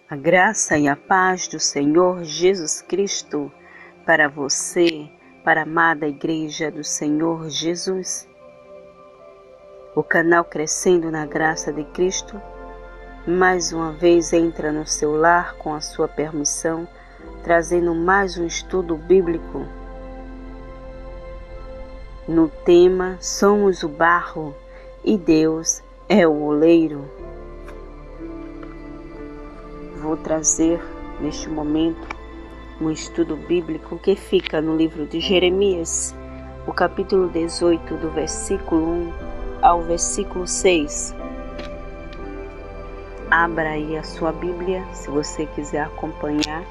A graça e a paz do Senhor Jesus Cristo para você, para a amada Igreja do Senhor Jesus. O canal Crescendo na Graça de Cristo, mais uma vez entra no seu lar com a sua permissão, trazendo mais um estudo bíblico no tema Somos o barro e Deus é o oleiro. Vou trazer neste momento um estudo bíblico que fica no livro de Jeremias, o capítulo 18, do versículo 1 ao versículo 6. Abra aí a sua Bíblia, se você quiser acompanhar,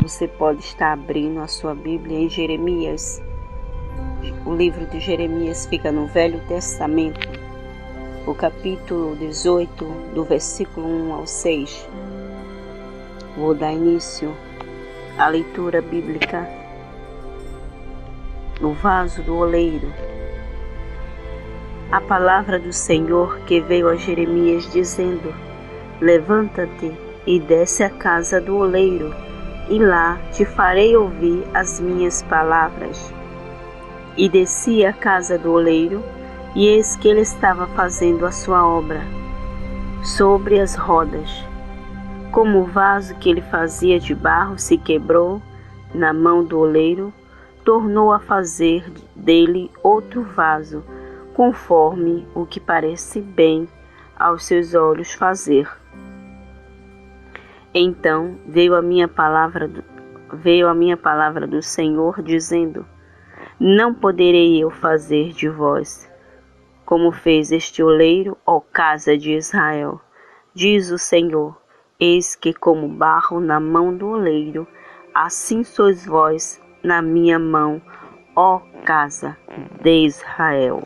você pode estar abrindo a sua Bíblia em Jeremias. O livro de Jeremias fica no Velho Testamento, o capítulo 18, do versículo 1 ao 6. Vou dar início à leitura bíblica. No vaso do oleiro. A palavra do Senhor que veio a Jeremias dizendo: Levanta-te e desce à casa do oleiro, e lá te farei ouvir as minhas palavras. E desci à casa do oleiro, e eis que ele estava fazendo a sua obra sobre as rodas. Como o vaso que ele fazia de barro se quebrou na mão do oleiro, tornou a fazer dele outro vaso, conforme o que parece bem aos seus olhos fazer. Então veio a minha palavra do Senhor, dizendo: Não poderei eu fazer de vós como fez este oleiro, ó casa de Israel, diz o Senhor. Eis que como barro na mão do oleiro, assim sois vós na minha mão, ó casa de Israel.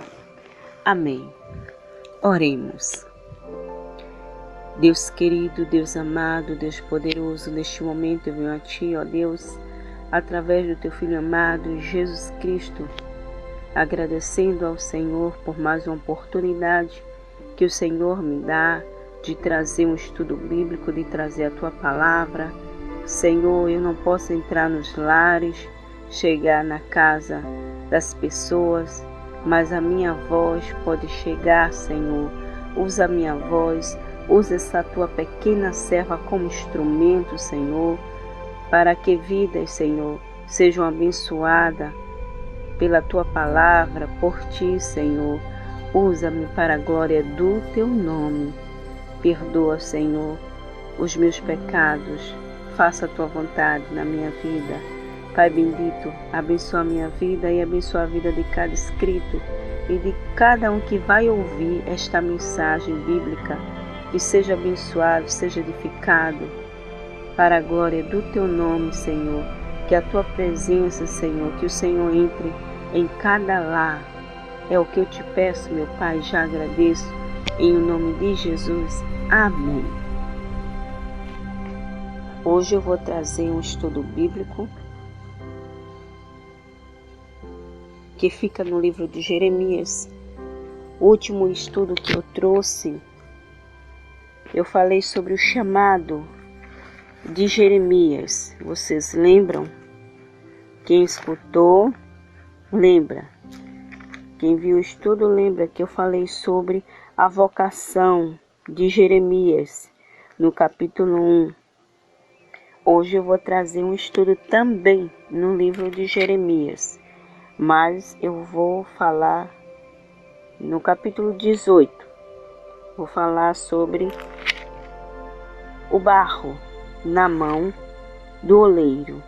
Amém. Oremos. Deus querido, Deus amado, Deus poderoso, neste momento eu venho a Ti, ó Deus, através do Teu Filho amado, Jesus Cristo, agradecendo ao Senhor por mais uma oportunidade que o Senhor me dá de trazer um estudo bíblico, de trazer a Tua palavra. Senhor, eu não posso entrar nos lares, chegar na casa das pessoas, mas a minha voz pode chegar, Senhor. Usa a minha voz, usa essa Tua pequena serva como instrumento, Senhor, para que vidas, Senhor, sejam abençoadas pela Tua palavra, por Ti, Senhor. Usa-me para a glória do Teu nome. Perdoa, Senhor, os meus pecados. Faça a Tua vontade na minha vida. Pai bendito, abençoa a minha vida e abençoa a vida de cada inscrito e de cada um que vai ouvir esta mensagem bíblica. Que seja abençoado, seja edificado para a glória do Teu nome, Senhor. Que a Tua presença, Senhor, que o Senhor entre em cada lar. É o que eu te peço, meu Pai, já agradeço. Em nome de Jesus. Amém. Hoje eu vou trazer um estudo bíblico que fica no livro de Jeremias. O último estudo que eu trouxe, eu falei sobre o chamado de Jeremias. Vocês lembram? Quem escutou, lembra. Quem viu o estudo, lembra que eu falei sobre a vocação de Jeremias, no capítulo 1. Hoje eu vou trazer um estudo também no livro de Jeremias, mas eu vou falar no capítulo 18. Vou falar sobre o barro na mão do oleiro.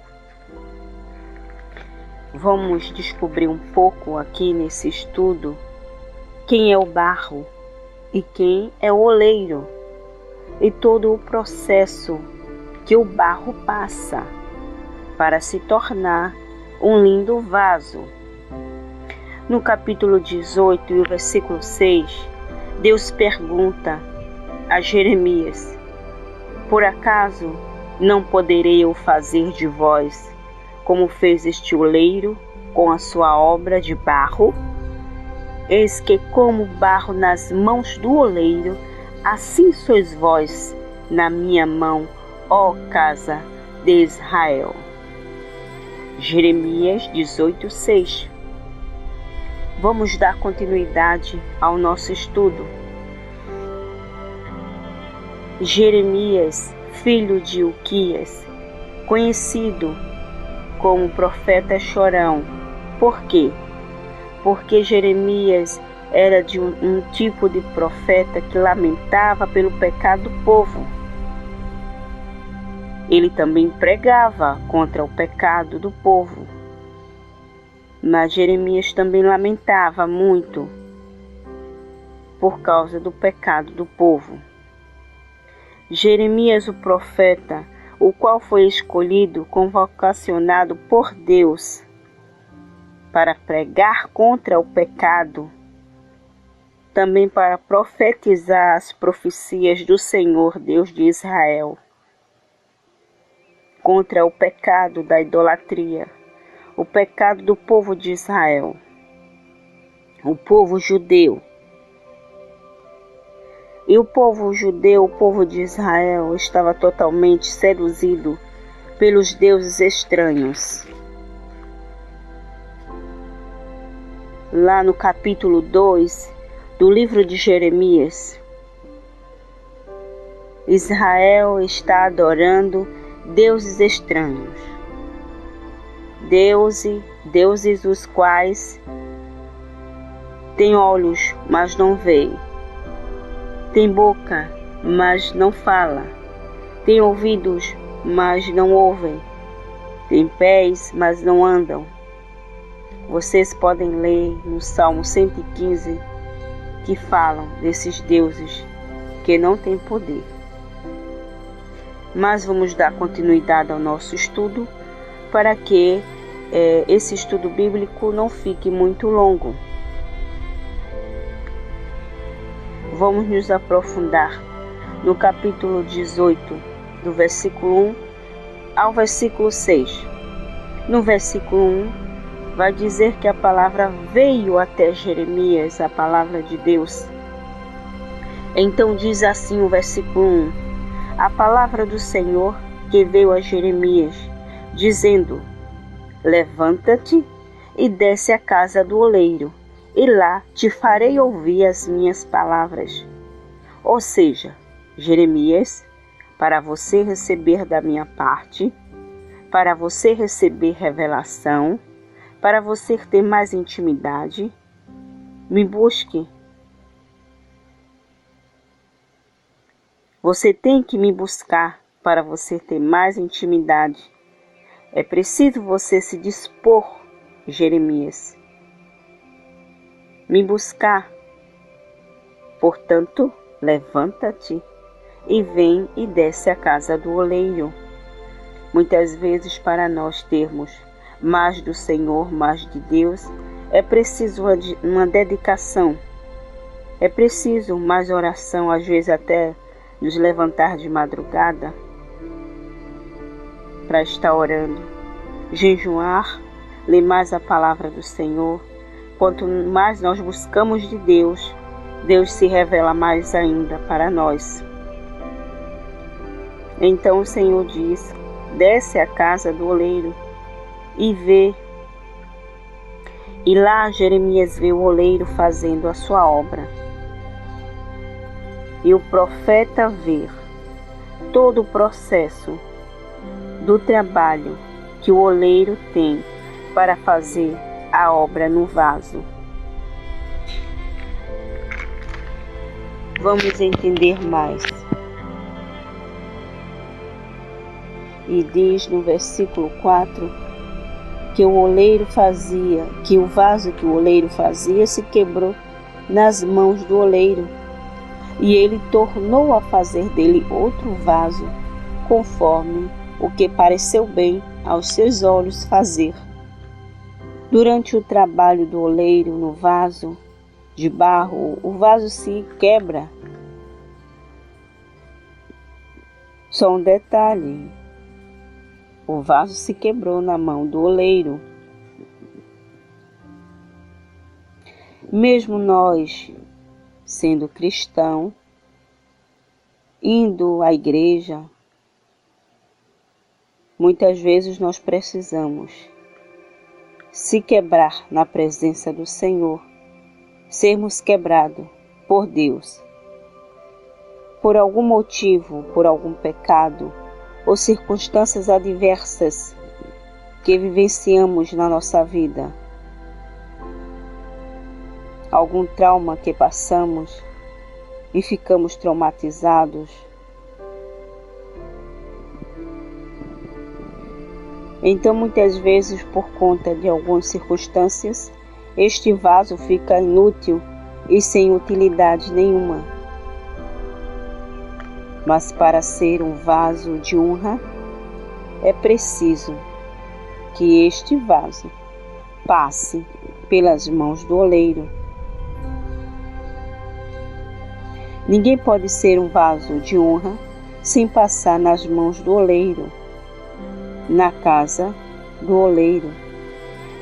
Vamos descobrir um pouco aqui nesse estudo quem é o barro e quem é o oleiro e todo o processo que o barro passa para se tornar um lindo vaso. No capítulo 18 e o versículo 6, Deus pergunta a Jeremias: Por acaso não poderei eu fazer de vós como fez este oleiro com a sua obra de barro? Eis que como barro nas mãos do oleiro, assim sois vós na minha mão, ó casa de Israel. Jeremias 18:6. Vamos dar continuidade ao nosso estudo. Jeremias, filho de Uquias, conhecido como profeta chorão. Por quê? Porque Jeremias era de um tipo de profeta que lamentava pelo pecado do povo. Ele também pregava contra o pecado do povo. Mas Jeremias também lamentava muito por causa do pecado do povo. Jeremias, o profeta, o qual foi escolhido, convocacionado por Deus para pregar contra o pecado, também para profetizar as profecias do Senhor Deus de Israel, contra o pecado da idolatria, o pecado do povo de Israel, o povo judeu. E o povo judeu, o povo de Israel, estava totalmente seduzido pelos deuses estranhos. Lá no capítulo 2 do livro de Jeremias, Israel está adorando deuses estranhos. Deuses os quais têm olhos, mas não veem. Tem boca, mas não fala. Tem ouvidos, mas não ouvem. Tem pés, mas não andam. Vocês podem ler no Salmo 115 que falam desses deuses que não têm poder. Mas vamos dar continuidade ao nosso estudo para que esse estudo bíblico não fique muito longo. Vamos nos aprofundar no capítulo 18, do versículo 1 ao versículo 6. No versículo 1, vai dizer que a palavra veio até Jeremias, a palavra de Deus. Então diz assim o versículo 1: a palavra do Senhor que veio a Jeremias, dizendo: levanta-te e desce à casa do oleiro, e lá te farei ouvir as minhas palavras. Ou seja, Jeremias, para você receber da minha parte, para você receber revelação, para você ter mais intimidade, me busque. Você tem que me buscar para você ter mais intimidade. É preciso você se dispor, Jeremias, me buscar. Portanto, levanta-te e vem e desce à casa do oleiro. Muitas vezes, para nós termos mais do Senhor, mais de Deus, é preciso uma dedicação. É preciso mais oração, às vezes até nos levantar de madrugada para estar orando, jejuar, ler mais a palavra do Senhor. Quanto mais nós buscamos de Deus, Deus se revela mais ainda para nós. Então o Senhor diz: desce à casa do oleiro e vê. E lá Jeremias vê o oleiro fazendo a sua obra. E o profeta vê todo o processo do trabalho que o oleiro tem para fazer a obra no vaso. Vamos entender mais. E diz no versículo 4 que o oleiro fazia, que o vaso que o oleiro fazia se quebrou nas mãos do oleiro, e ele tornou a fazer dele outro vaso, conforme o que pareceu bem aos seus olhos fazer. Durante o trabalho do oleiro no vaso de barro, o vaso se quebra. Só um detalhe: o vaso se quebrou na mão do oleiro. Mesmo nós, sendo cristão, indo à igreja, Muitas vezes nós precisamos se quebrar na presença do Senhor, sermos quebrados por Deus, por algum motivo, por algum pecado ou circunstâncias adversas que vivenciamos na nossa vida, algum trauma que passamos e ficamos traumatizados. Então, muitas vezes, por conta de algumas circunstâncias, este vaso fica inútil e sem utilidade nenhuma. Mas para ser um vaso de honra, é preciso que este vaso passe pelas mãos do oleiro. Ninguém pode ser um vaso de honra sem passar nas mãos do oleiro. Na casa do oleiro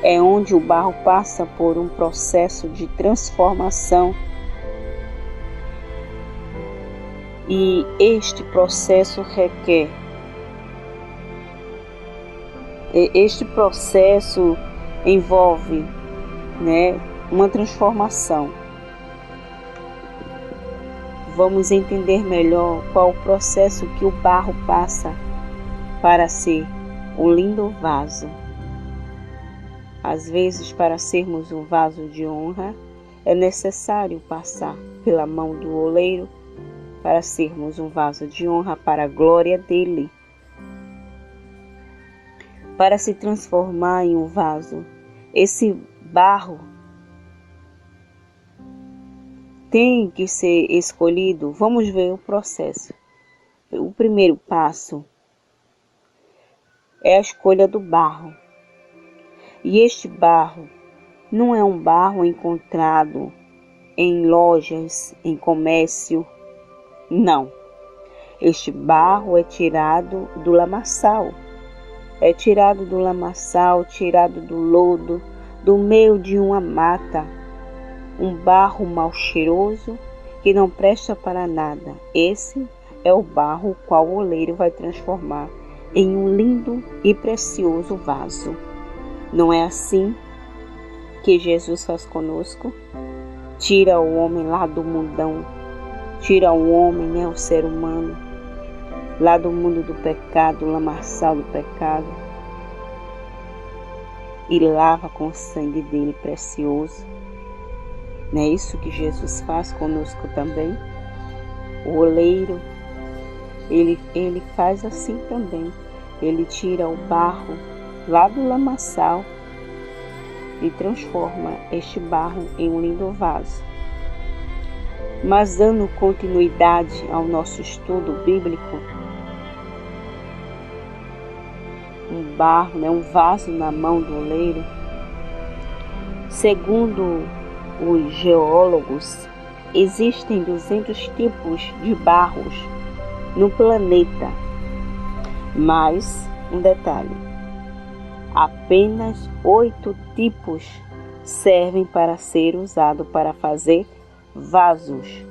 é onde o barro passa por um processo de transformação. E este processo envolve, uma transformação. Vamos entender melhor qual o processo que o barro passa para ser um lindo vaso. Às vezes, para sermos um vaso de honra, é necessário passar pela mão do oleiro para sermos um vaso de honra para a glória dele. Para se transformar em um vaso, esse barro tem que ser escolhido. Vamos ver o processo. O primeiro passo é a escolha do barro. E este barro não é um barro encontrado em lojas, em comércio. Não. Este barro é tirado do lamaçal. É tirado do lamaçal, tirado do lodo, do meio de uma mata. Um barro mal cheiroso que não presta para nada. Esse é o barro o qual o oleiro vai transformar em um lindo e precioso vaso. Não é assim que Jesus faz conosco? Tira o homem lá do mundão, tira o homem, o ser humano, lá do mundo do pecado, lamaçal do pecado, e lava com o sangue dele precioso. Não é isso que Jesus faz conosco também? O oleiro, ele faz assim também. Ele tira o barro lá do lamaçal e transforma este barro em um lindo vaso. Mas dando continuidade ao nosso estudo bíblico, um barro, um vaso na mão do oleiro, segundo os geólogos, existem 200 tipos de barros no planeta. Mas, um detalhe, apenas 8 tipos servem para ser usado para fazer vasos.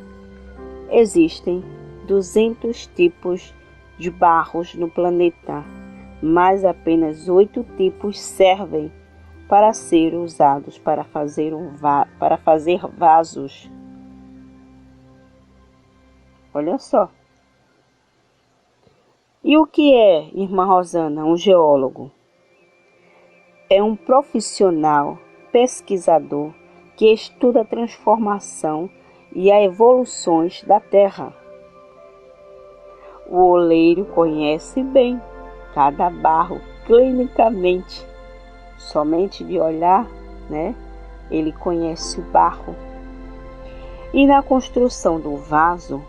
Existem 200 tipos de barros no planeta, mas apenas 8 tipos servem para ser usados para fazer vasos. Olha só. E o que é, irmã Rosana, um geólogo? É um profissional pesquisador que estuda a transformação e as evoluções da Terra. O oleiro conhece bem cada barro clinicamente. Somente de olhar, ele conhece o barro. E na construção do vaso,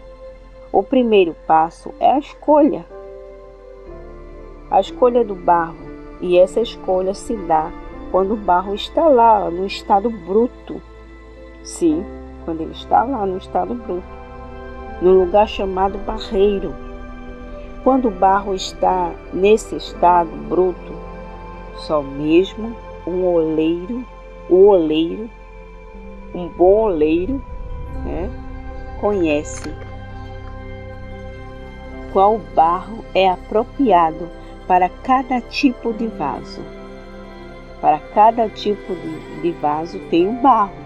o primeiro passo é a escolha. A escolha do barro. E essa escolha se dá quando o barro está lá no estado bruto. Sim, quando ele está lá no estado bruto, no lugar chamado barreiro. Quando o barro está nesse estado bruto, só mesmo um bom oleiro, conhece qual barro é apropriado para cada tipo de vaso. Para cada tipo de vaso tem um barro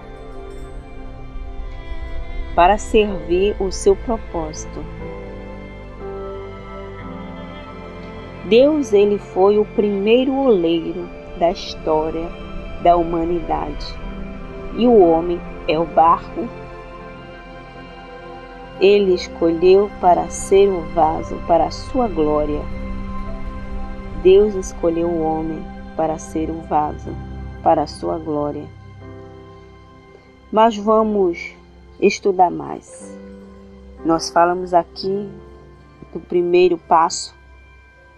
para servir o seu propósito. Deus, ele foi o primeiro oleiro da história da humanidade e o homem é o barro. Ele escolheu para ser o vaso para a sua glória. Deus escolheu o homem para ser o vaso para a sua glória. Mas vamos estudar mais. Nós falamos aqui do primeiro passo.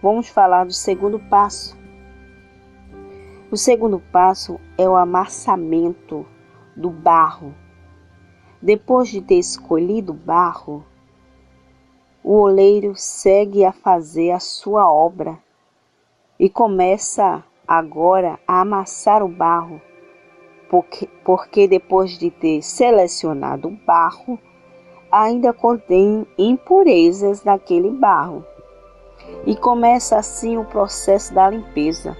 Vamos falar do segundo passo. O segundo passo é o amassamento do barro. Depois de ter escolhido o barro, o oleiro segue a fazer a sua obra e começa agora a amassar o barro, porque depois de ter selecionado o barro, ainda contém impurezas naquele barro. E começa assim o processo da limpeza.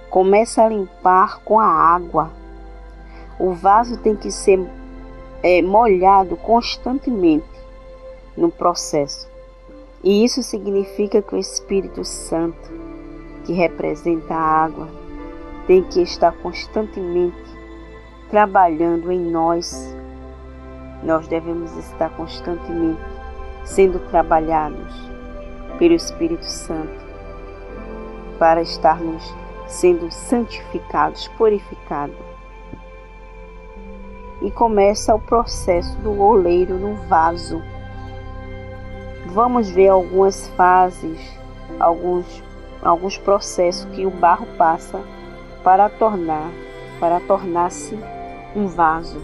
Começa a limpar com a água. O vaso tem que ser molhado constantemente no processo. E isso significa que o Espírito Santo, que representa a água, tem que estar constantemente trabalhando em nós. Nós devemos estar constantemente sendo trabalhados pelo Espírito Santo para estarmos sendo santificados, purificados. E começa o processo do oleiro no vaso. Vamos ver algumas fases, alguns processos que o barro passa para tornar-se um vaso.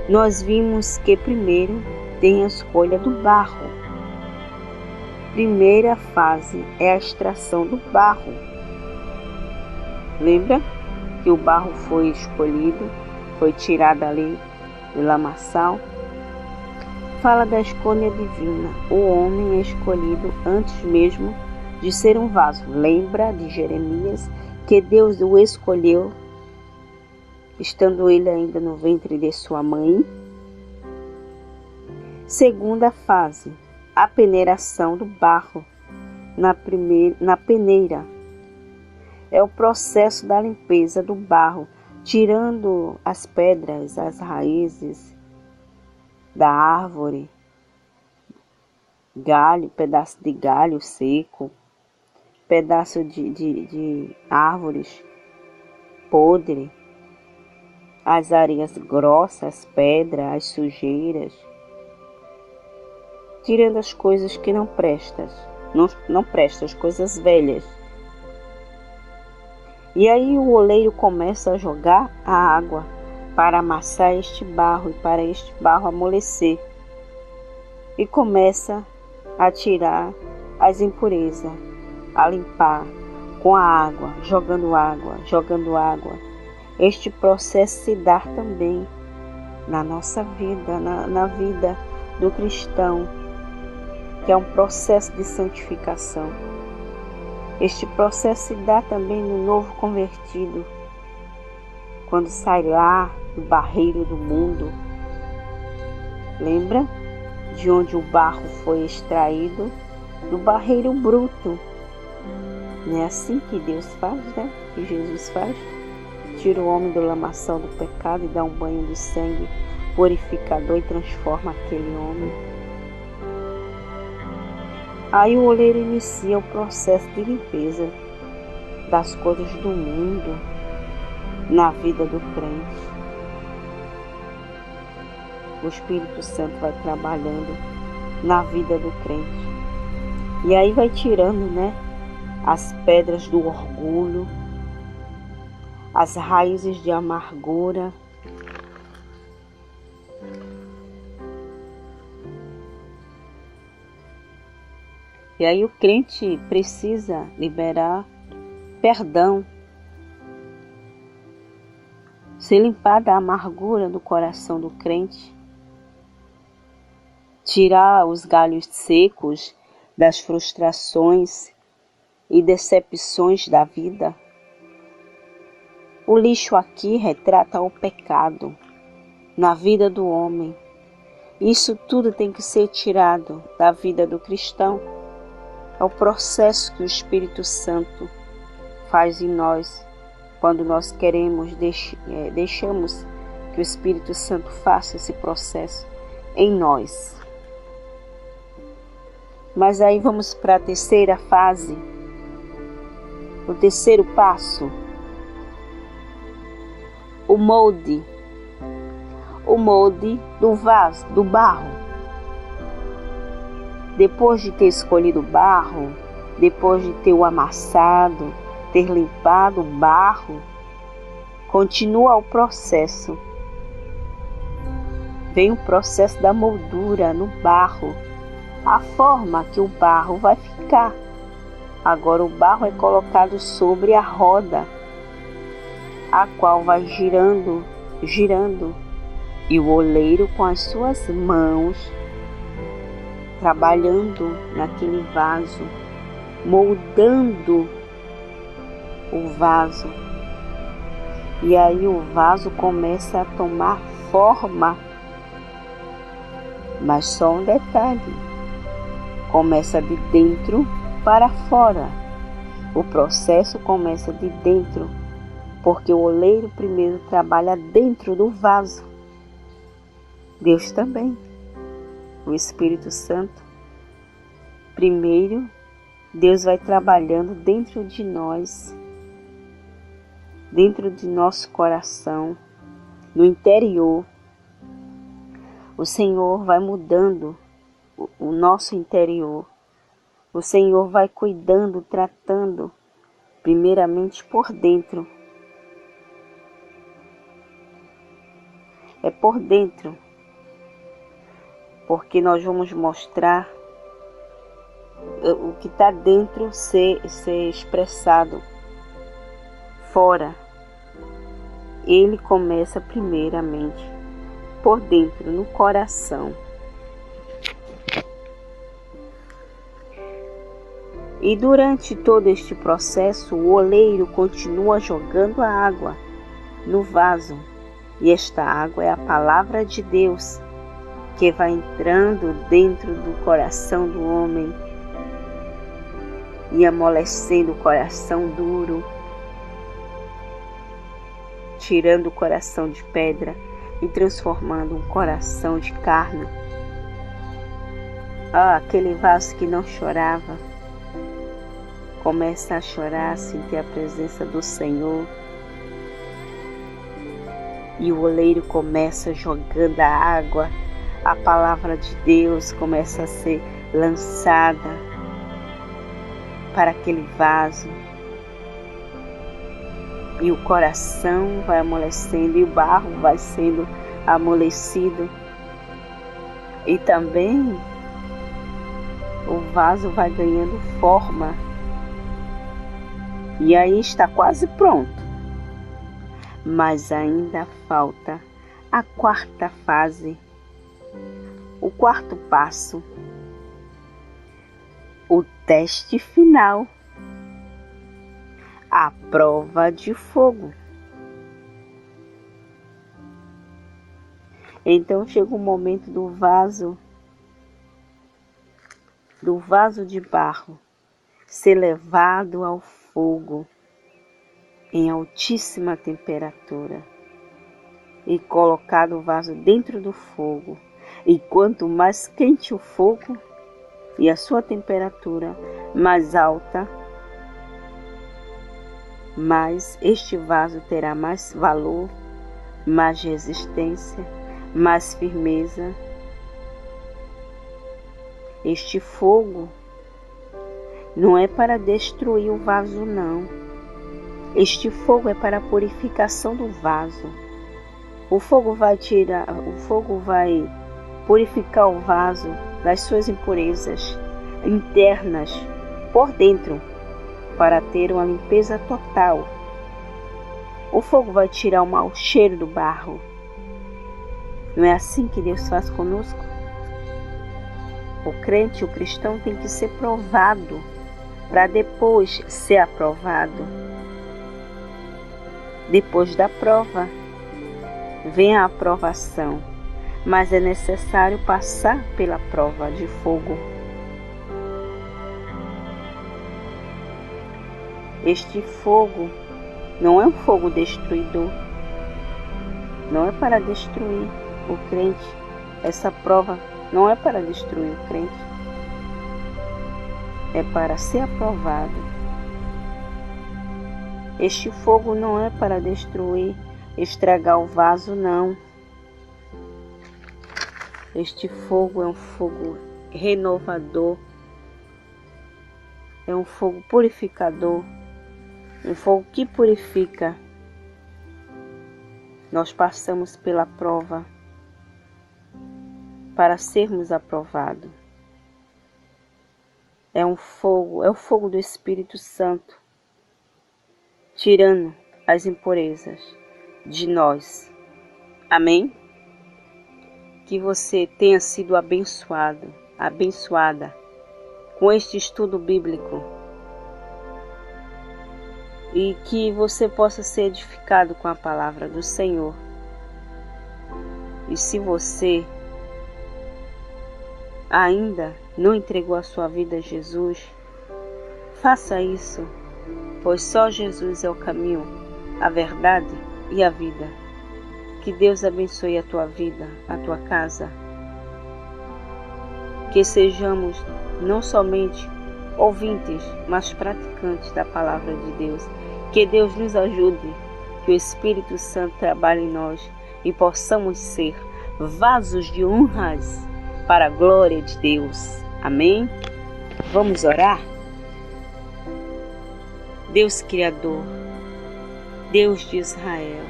Nós vimos que primeiro tem a escolha do barro. Primeira fase é a extração do barro. Lembra que o barro foi escolhido, foi tirado ali do lamaçal? Fala da escolha divina. O homem é escolhido antes mesmo de ser um vaso. Lembra de Jeremias que Deus o escolheu, estando ele ainda no ventre de sua mãe? Segunda fase, a peneiração do barro na peneira. É o processo da limpeza do barro, tirando as pedras, as raízes da árvore, galho, pedaço de galho seco, pedaço de árvores podre, as areias grossas, as pedras, as sujeiras, tirando as coisas que não prestam, as coisas velhas. E aí o oleiro começa a jogar a água para amassar este barro e para este barro amolecer. E começa a tirar as impurezas, a limpar com a água, jogando água. Este processo se dá também na nossa vida, na vida do cristão, que é um processo de santificação. Este processo se dá também no novo convertido, quando sai lá do barreiro do mundo. Lembra de onde o barro foi extraído? Do barreiro bruto. Não é assim que Deus faz, né? Que Jesus faz? Tira o homem do lamaçal do pecado e dá um banho de sangue purificador e transforma aquele homem. Aí o oleiro inicia o processo de limpeza das coisas do mundo na vida do crente. O Espírito Santo vai trabalhando na vida do crente. E aí vai tirando, né, as pedras do orgulho, as raízes de amargura, e aí o crente precisa liberar perdão, se limpar da amargura do coração do crente, tirar os galhos secos, das frustrações e decepções da vida. O lixo aqui retrata o pecado na vida do homem. Isso tudo tem que ser tirado da vida do cristão. É o processo que o Espírito Santo faz em nós, quando nós deixamos que o Espírito Santo faça esse processo em nós. Mas aí vamos para a terceira fase, o terceiro passo, o molde do vaso, do barro. Depois de ter escolhido o barro, depois de ter o amassado, ter limpado o barro, continua o processo. Vem o processo da moldura no barro, a forma que o barro vai ficar. Agora o barro é colocado sobre a roda, a qual vai girando, e o oleiro com as suas mãos trabalhando naquele vaso, moldando o vaso. E aí o vaso começa a tomar forma. Mas só um detalhe, começa de dentro para fora. O processo começa de dentro, porque o oleiro primeiro trabalha dentro do vaso. Deus também, o Espírito Santo. Primeiro, Deus vai trabalhando dentro de nós, dentro de nosso coração, no interior. O Senhor vai mudando o nosso interior. O Senhor vai cuidando, tratando, primeiramente por dentro. É por dentro, porque nós vamos mostrar o que está dentro ser expressado fora. Ele começa primeiramente por dentro, no coração. E durante todo este processo, o oleiro continua jogando a água no vaso. E esta água é a palavra de Deus, que vai entrando dentro do coração do homem e amolecendo o coração duro, tirando o coração de pedra e transformando um coração de carne. Aquele vaso que não chorava começa a chorar, a sentir a presença do Senhor. E o oleiro começa jogando a água, a palavra de Deus começa a ser lançada para aquele vaso. E o coração vai amolecendo e o barro vai sendo amolecido. E também o vaso vai ganhando forma. E aí está quase pronto. Mas ainda falta a quarta fase, o quarto passo, o teste final, a prova de fogo. Então chega o momento do vaso de barro ser levado ao fogo em altíssima temperatura e colocado o vaso dentro do fogo. E quanto mais quente o fogo e a sua temperatura mais alta, mais este vaso terá mais valor, mais resistência, mais firmeza. Este fogo não é para destruir o vaso, não. Este fogo é para a purificação do vaso. O fogo vai purificar o vaso das suas impurezas internas por dentro, para ter uma limpeza total. O fogo vai tirar o mau cheiro do barro. Não é assim que Deus faz conosco? O crente, o cristão tem que ser provado para depois ser aprovado. Depois da prova, vem a aprovação, mas é necessário passar pela prova de fogo. Este fogo não é um fogo destruidor, não é para destruir o crente. Essa prova não é para destruir o crente, é para ser aprovado. Este fogo não é para destruir, estragar o vaso, não. Este fogo é um fogo renovador, é um fogo purificador, um fogo que purifica. Nós passamos pela prova para sermos aprovados. É o fogo do Espírito Santo, tirando as impurezas de nós. Amém? Que você tenha sido abençoado, abençoada com este estudo bíblico e que você possa ser edificado com a palavra do Senhor. E se você ainda não entregou a sua vida a Jesus, faça isso, pois só Jesus é o caminho, a verdade e a vida. Que Deus abençoe a tua vida, a tua casa. Que sejamos não somente ouvintes, mas praticantes da palavra de Deus. Que Deus nos ajude, que o Espírito Santo trabalhe em nós e possamos ser vasos de honras para a glória de Deus. Amém? Vamos orar? Deus Criador, Deus de Israel,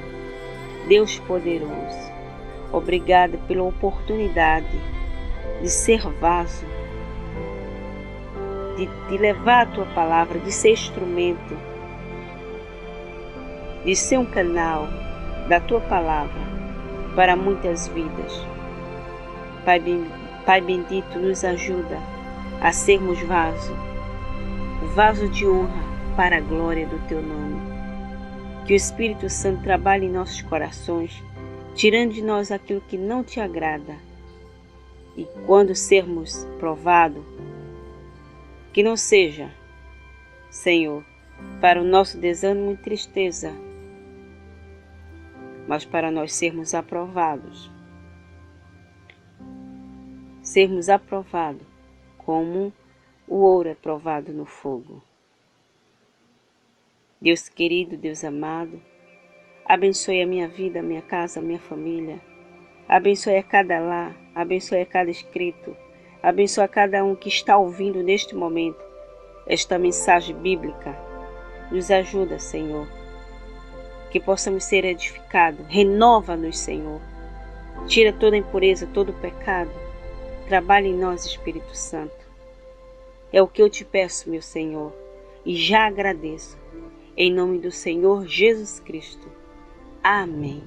Deus poderoso, obrigada pela oportunidade de ser vaso, de levar a tua palavra, de ser instrumento, de ser um canal da tua palavra para muitas vidas. Pai bendito, nos ajuda a sermos vaso de honra para a glória do teu nome. Que o Espírito Santo trabalhe em nossos corações, tirando de nós aquilo que não te agrada. E quando sermos provados, que não seja, Senhor, para o nosso desânimo e tristeza, mas para nós sermos aprovados. Sermos aprovados como o ouro é provado no fogo. Deus querido, Deus amado, abençoe a minha vida, a minha casa, a minha família. Abençoe a cada lar, abençoe a cada inscrito, abençoe a cada um que está ouvindo neste momento esta mensagem bíblica. Nos ajuda, Senhor, que possamos ser edificados. Renova-nos, Senhor. Tira toda a impureza, todo o pecado. Trabalhe em nós, Espírito Santo. É o que eu te peço, meu Senhor, e já agradeço. Em nome do Senhor Jesus Cristo. Amém.